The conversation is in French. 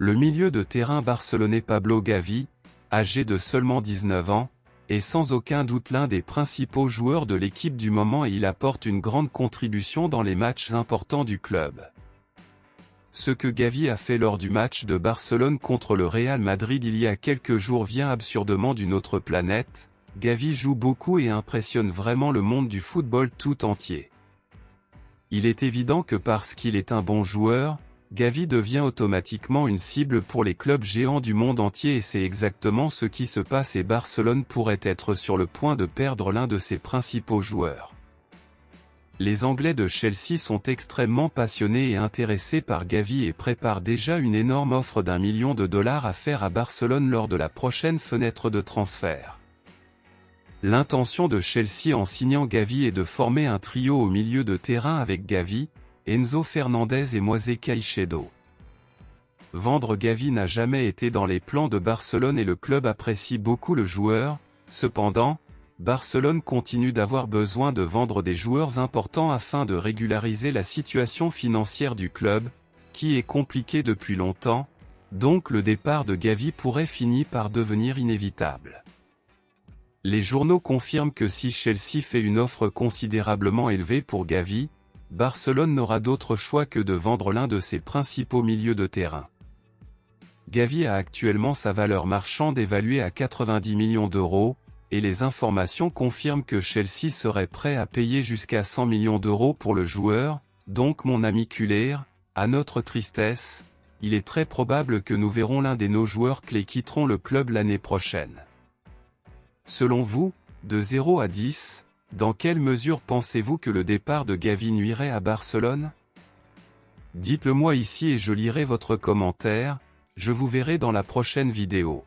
Le milieu de terrain barcelonais Pablo Gavi, âgé de seulement 19 ans, est sans aucun doute l'un des principaux joueurs de l'équipe du moment et il apporte une grande contribution dans les matchs importants du club. Ce que Gavi a fait lors du match de Barcelone contre le Real Madrid il y a quelques jours vient absurdement d'une autre planète. Gavi joue beaucoup et impressionne vraiment le monde du football tout entier. Il est évident que parce qu'il est un bon joueur, Gavi devient automatiquement une cible pour les clubs géants du monde entier et c'est exactement ce qui se passe et Barcelone pourrait être sur le point de perdre l'un de ses principaux joueurs. Les Anglais de Chelsea sont extrêmement passionnés et intéressés par Gavi et préparent déjà une énorme offre d'1 million de dollars à faire à Barcelone lors de la prochaine fenêtre de transfert. L'intention de Chelsea en signant Gavi est de former un trio au milieu de terrain avec Gavi, Enzo Fernandez et Moise Caicedo. Vendre Gavi n'a jamais été dans les plans de Barcelone et le club apprécie beaucoup le joueur. Cependant, Barcelone continue d'avoir besoin de vendre des joueurs importants afin de régulariser la situation financière du club, qui est compliquée depuis longtemps, donc le départ de Gavi pourrait finir par devenir inévitable. Les journaux confirment que si Chelsea fait une offre considérablement élevée pour Gavi, Barcelone n'aura d'autre choix que de vendre l'un de ses principaux milieux de terrain. Gavi a actuellement sa valeur marchande évaluée à 90 millions d'euros, et les informations confirment que Chelsea serait prêt à payer jusqu'à 100 millions d'euros pour le joueur, donc mon ami Culler, à notre tristesse, il est très probable que nous verrons l'un de nos joueurs clés quitteront le club l'année prochaine. Selon vous, de 0 à 10, dans quelle mesure pensez-vous que le départ de Gavi nuirait à Barcelone? Dites-le moi ici et je lirai votre commentaire, je vous verrai dans la prochaine vidéo.